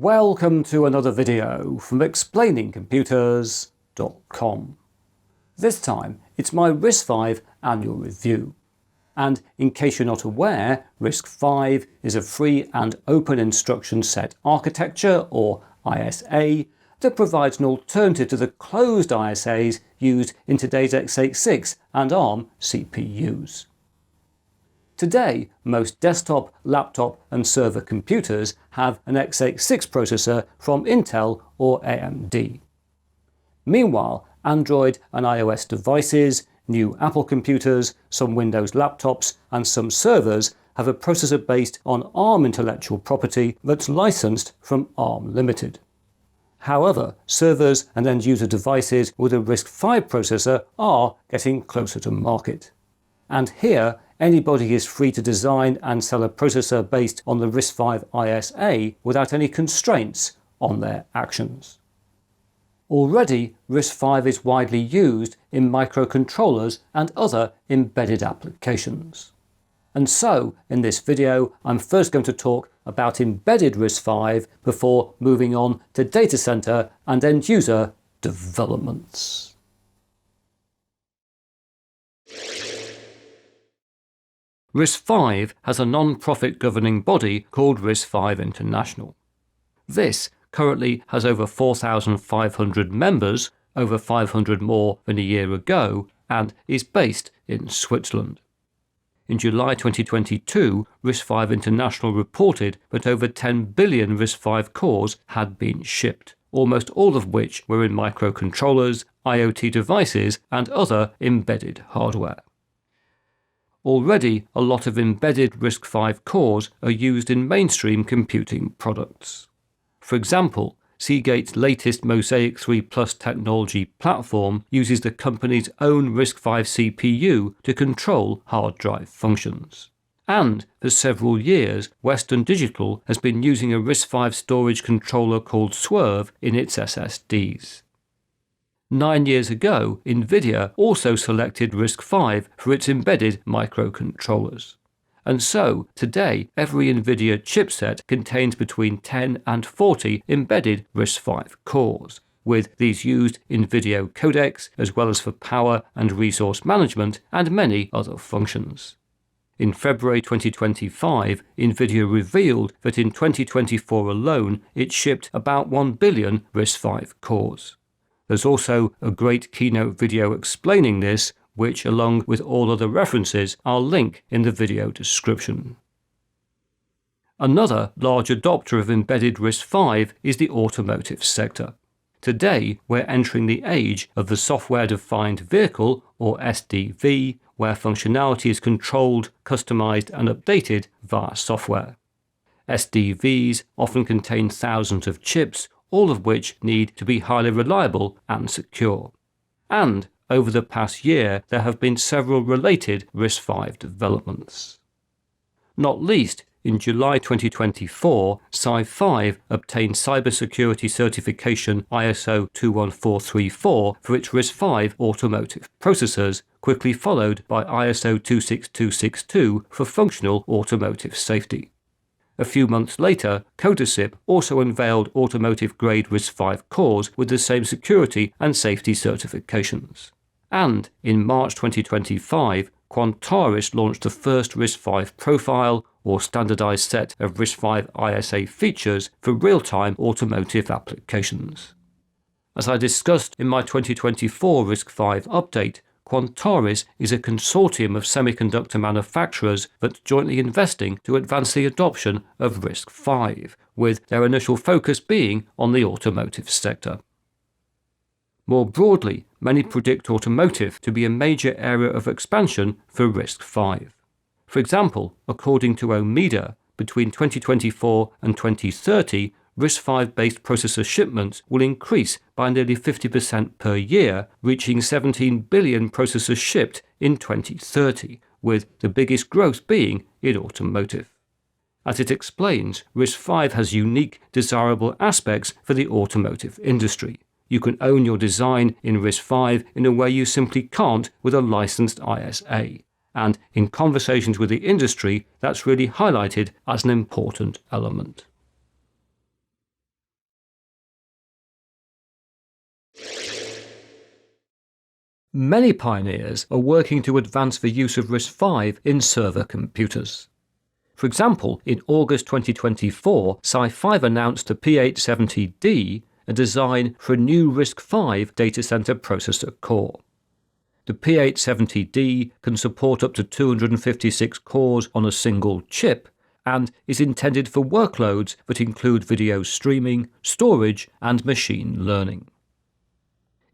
Welcome to another video from ExplainingComputers.com. This time it's my RISC-V annual review. And in case you're not aware, RISC-V is a free and open instruction set architecture, or ISA, that provides an alternative to the closed ISAs used in today's x86 and ARM CPUs. Today, most desktop, laptop and server computers have an x86 processor from Intel or AMD. Meanwhile, Android and iOS devices, new Apple computers, some Windows laptops and some servers have a processor based on ARM intellectual property that's licensed from ARM Limited. However, servers and end-user devices with a RISC-V processor are getting closer to market. And here, anybody is free to design and sell a processor based on the RISC-V ISA without any constraints on their actions. Already, RISC-V is widely used in microcontrollers and other embedded applications. And so, in this video, I'm first going to talk about embedded RISC-V before moving on to data center and end-user developments. RISC-V has a non-profit governing body called RISC-V International. This currently has over 4,500 members, over 500 more than a year ago, and is based in Switzerland. In July 2022, RISC-V International reported that over 10 billion RISC-V cores had been shipped, almost all of which were in microcontrollers, IoT devices, and other embedded hardware. Already, a lot of embedded RISC-V cores are used in mainstream computing products. For example, Seagate's latest Mosaic 3 Plus technology platform uses the company's own RISC-V CPU to control hard drive functions. And for several years, Western Digital has been using a RISC-V storage controller called Swerve in its SSDs. 9 years ago, NVIDIA also selected RISC-V for its embedded microcontrollers. And so, today, every NVIDIA chipset contains between 10 and 40 embedded RISC-V cores, with these used in video codecs as well as for power and resource management and many other functions. In February 2025, NVIDIA revealed that in 2024 alone it shipped about 1 billion RISC-V cores. There's also a great keynote video explaining this, which, along with all other references, I'll link in the video description. Another large adopter of embedded RISC-V is the automotive sector. Today, we're entering the age of the software-defined vehicle, or SDV, where functionality is controlled, customized, and updated via software. SDVs often contain thousands of chips, all of which need to be highly reliable and secure. And over the past year, there have been several related RISC-V developments. Not least, in July 2024, Sci-5 obtained cybersecurity certification ISO 21434 for its RISC-V automotive processors, quickly followed by ISO 26262 for functional automotive safety. A few months later, Codasip also unveiled automotive-grade RISC-V cores with the same security and safety certifications. And in March 2025, Quantaris launched the first RISC-V profile, or standardized set of RISC-V ISA features for real-time automotive applications. As I discussed in my 2024 RISC-V update, Quantaris is a consortium of semiconductor manufacturers that's jointly investing to advance the adoption of RISC-V, with their initial focus being on the automotive sector. More broadly, many predict automotive to be a major area of expansion for RISC-V. For example, according to Omida, between 2024 and 2030, RISC-V-based processor shipments will increase by nearly 50% per year, reaching 17 billion processors shipped in 2030, with the biggest growth being in automotive. As it explains, RISC-V has unique, desirable aspects for the automotive industry. You can own your design in RISC-V in a way you simply can't with a licensed ISA. And in conversations with the industry, that's really highlighted as an important element. Many pioneers are working to advance the use of RISC-V in server computers. For example, in August 2024, Sci5 announced the P870D, a design for a new RISC-V data center processor core. The P870D can support up to 256 cores on a single chip and is intended for workloads that include video streaming, storage, and machine learning.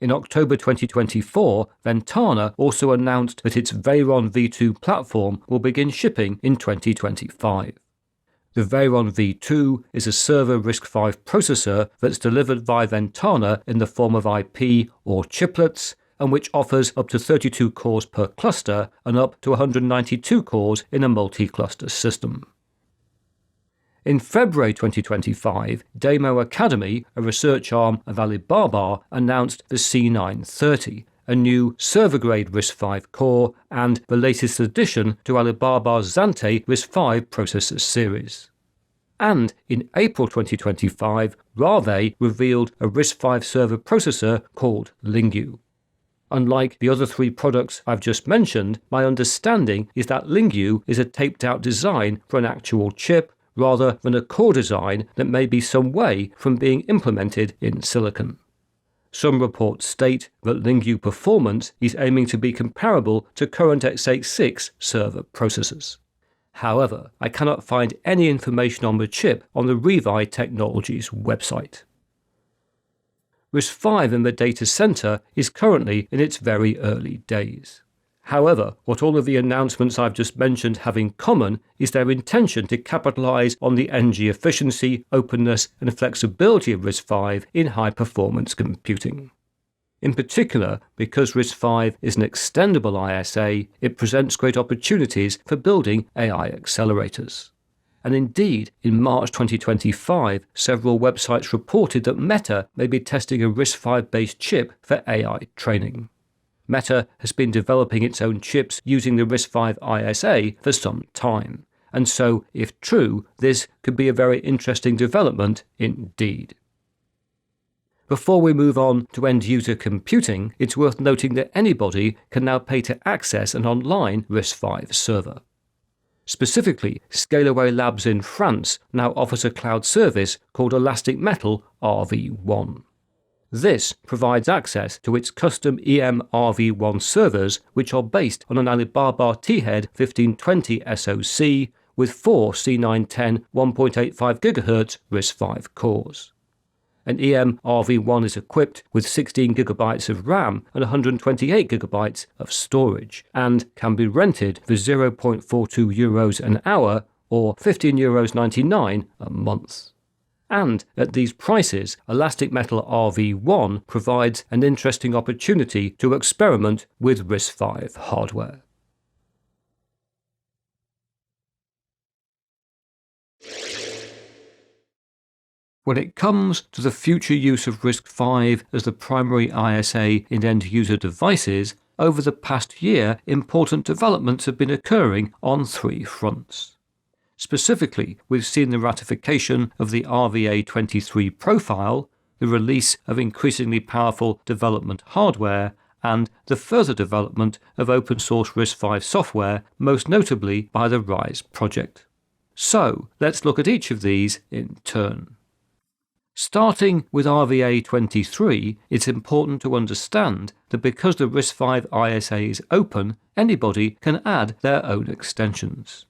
In October 2024, Ventana also announced that its Veyron V2 platform will begin shipping in 2025. The Veyron V2 is a server RISC-V processor that's delivered via Ventana in the form of IP or chiplets, and which offers up to 32 cores per cluster and up to 192 cores in a multi-cluster system. In February 2025, Demo Academy, a research arm of Alibaba, announced the C930, a new server-grade RISC-V core and the latest addition to Alibaba's Zante RISC-V processor series. And in April 2025, Rave revealed a RISC-V server processor called Lingyu. Unlike the other three products I've just mentioned, my understanding is that Lingyu is a taped-out design for an actual chip, rather than a core design that may be some way from being implemented in silicon. Some reports state that Lingyu performance is aiming to be comparable to current x86 server processors. However, I cannot find any information on the chip on the Revi Technologies website. RISC-V in the data center is currently in its very early days. However, what all of the announcements I've just mentioned have in common is their intention to capitalize on the energy efficiency, openness, and flexibility of RISC-V in high-performance computing. In particular, because RISC-V is an extendable ISA, it presents great opportunities for building AI accelerators. And indeed, in March 2025, several websites reported that Meta may be testing a RISC-V-based chip for AI training. Meta has been developing its own chips using the RISC-V ISA for some time, and so, if true, this could be a very interesting development indeed. Before we move on to end-user computing, it's worth noting that anybody can now pay to access an online RISC-V server. Specifically, Scalaway Labs in France now offers a cloud service called Elastic Metal RV1. This provides access to its custom EM-RV1 servers, which are based on an Alibaba T-Head 1520 SoC with 4 C910 1.85 GHz RISC-V cores. An EM-RV1 is equipped with 16 GB of RAM and 128 GB of storage, and can be rented for €0.42 an hour or €15.99 a month. And at these prices, Elastic Metal RV1 provides an interesting opportunity to experiment with RISC-V hardware. When it comes to the future use of RISC-V as the primary ISA in end-user devices, over the past year, important developments have been occurring on three fronts. Specifically, we've seen the ratification of the RVA23 profile, the release of increasingly powerful development hardware, and the further development of open-source RISC-V software, most notably by the RISE project. So, let's look at each of these in turn. Starting with RVA23, it's important to understand that because the RISC-V ISA is open, anybody can add their own extensions.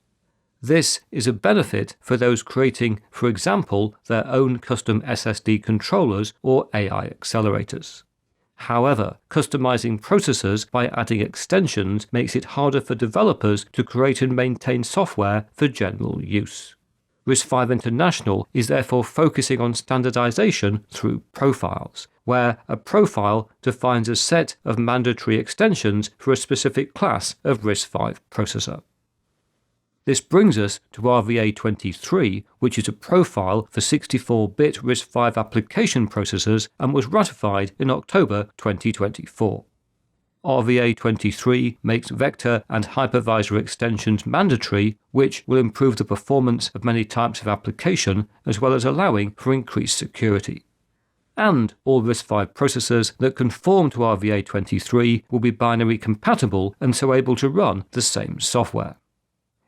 This is a benefit for those creating, for example, their own custom SSD controllers or AI accelerators. However, customizing processors by adding extensions makes it harder for developers to create and maintain software for general use. RISC-V International is therefore focusing on standardization through profiles, where a profile defines a set of mandatory extensions for a specific class of RISC-V processor. This brings us to RVA23, which is a profile for 64-bit RISC-V application processors and was ratified in October 2024. RVA23 makes vector and hypervisor extensions mandatory, which will improve the performance of many types of application, as well as allowing for increased security. and all RISC-V processors that conform to RVA23 will be binary compatible and so able to run the same software.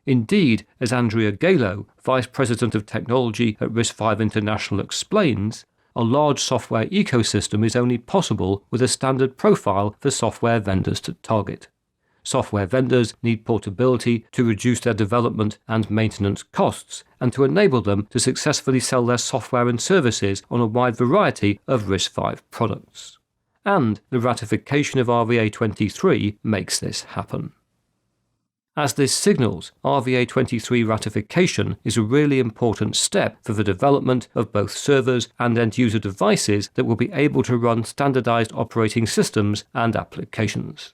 Indeed, as Andrea Galo, Vice President of Technology at RISC-V International explains, a large software ecosystem is only possible with a standard profile for software vendors to target. Software vendors need portability to reduce their development and maintenance costs, and to enable them to successfully sell their software and services on a wide variety of RISC-V products. And the ratification of RVA23 makes this happen. As this signals, RVA23 ratification is a really important step for the development of both servers and end-user devices that will be able to run standardized operating systems and applications.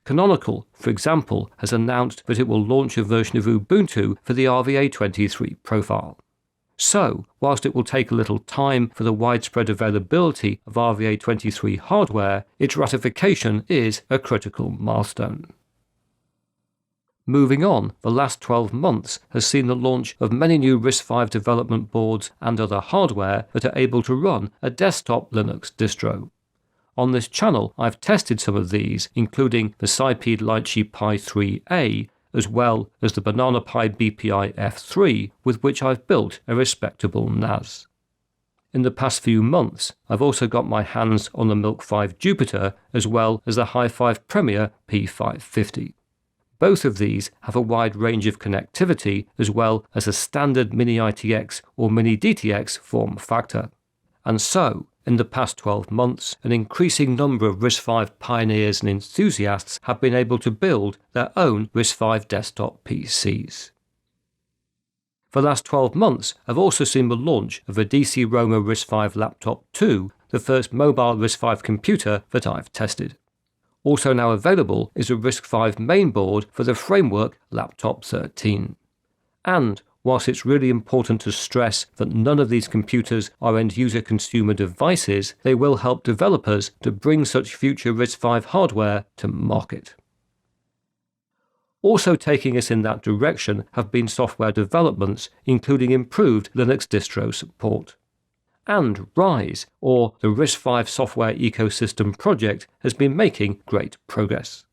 Canonical, for example, has announced that it will launch a version of Ubuntu for the RVA23 profile. So, whilst it will take a little time for the widespread availability of RVA23 hardware, its ratification is a critical milestone. Moving on, the last 12 months has seen the launch of many new RISC-V development boards and other hardware that are able to run a desktop Linux distro. On this channel, I've tested some of these, including the SciPede Litchi Pi 3A, as well as the Banana Pi BPI F3, with which I've built a respectable NAS. In the past few months, I've also got my hands on the Milk 5 Jupiter, as well as the Hi5 Premier P550. Both of these have a wide range of connectivity, as well as a standard Mini ITX or Mini DTX form factor. And so, in the past 12 months, an increasing number of RISC-V pioneers and enthusiasts have been able to build their own RISC-V desktop PCs. The last 12 months have also seen the launch of the DC Roma RISC-V Laptop 2, the first mobile RISC-V computer that I've tested. Also now available is a RISC-V mainboard for the Framework Laptop 13. And whilst it's really important to stress that none of these computers are end-user consumer devices, they will help developers to bring such future RISC-V hardware to market. Also taking us in that direction have been software developments, including improved Linux distro support. And RISE, or the RISC-V Software Ecosystem Project, has been making great progress.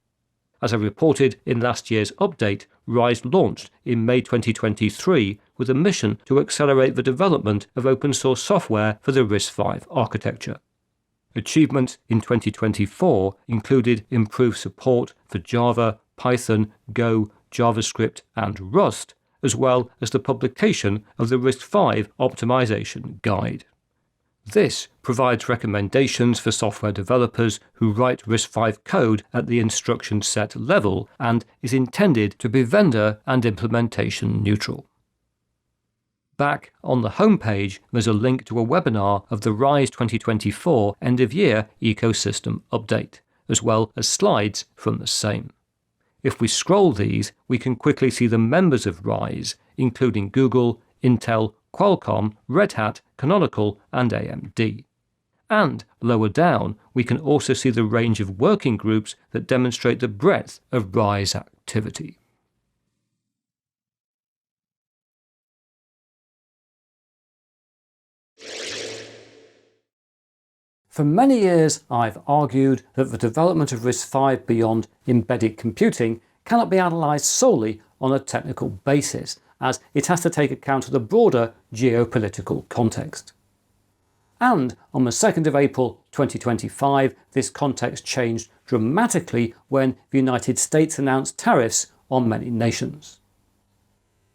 As I reported in last year's update, RISE launched in May 2023 with a mission to accelerate the development of open source software for the RISC-V architecture. Achievements in 2024 included improved support for Java, Python, Go, JavaScript, and Rust, as well as the publication of the RISC-V Optimization Guide. This provides recommendations for software developers who write RISC-V code at the instruction set level and is intended to be vendor and implementation neutral. Back on the homepage, there's a link to a webinar of the RISE 2024 end-of-year ecosystem update, as well as slides from the same. If we scroll these, we can quickly see the members of RISE, including Google, Intel, Qualcomm, Red Hat, Canonical, and AMD. And lower down, we can also see the range of working groups that demonstrate the breadth of RISE activity. For many years, I've argued that the development of RISC-V beyond embedded computing cannot be analysed solely on a technical basis, as it has to take account of the broader geopolitical context. And on the 2nd of April 2025, this context changed dramatically when the United States announced tariffs on many nations.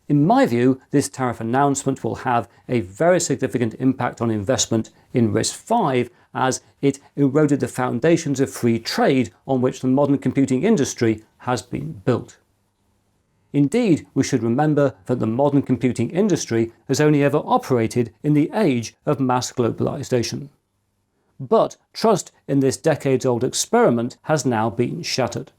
In my view, this tariff announcement will have a very significant impact on investment in RISC-V, as it eroded the foundations of free trade on which the modern computing industry has been built. Indeed, we should remember that the modern computing industry has only ever operated in the age of mass globalization. But trust in this decades-old experiment has now been shattered.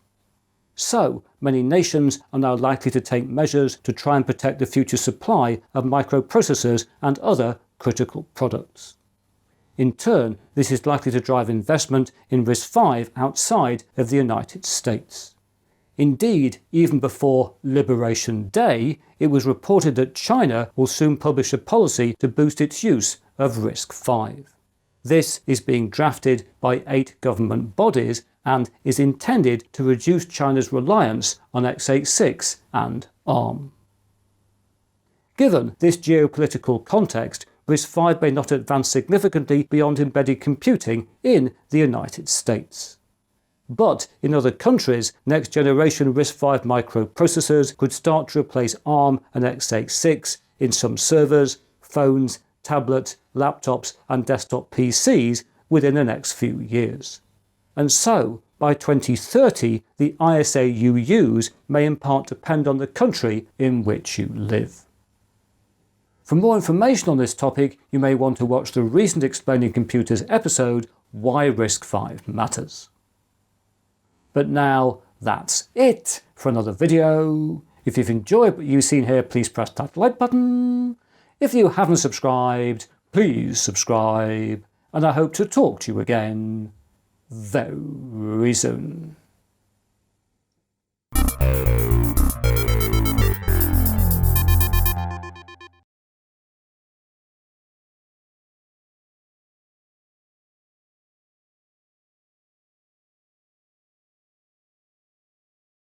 So, many nations are now likely to take measures to try and protect the future supply of microprocessors and other critical products. In turn, this is likely to drive investment in RISC-V outside of the United States. Indeed, even before Liberation Day, it was reported that China will soon publish a policy to boost its use of RISC-V. This is being drafted by 8 government bodies and is intended to reduce China's reliance on x86 and ARM. Given this geopolitical context, RISC-V may not advance significantly beyond embedded computing in the United States. But in other countries, next-generation RISC-V microprocessors could start to replace ARM and x86 in some servers, phones, tablets, laptops and desktop PCs within the next few years. And so, by 2030, the ISA you use may in part depend on the country in which you live. For more information on this topic, you may want to watch the recent Explaining Computers episode, Why RISC-V Matters. But now, that's it for another video. If you've enjoyed what you've seen here, please press that like button. If you haven't subscribed, please subscribe. And I hope to talk to you again very soon.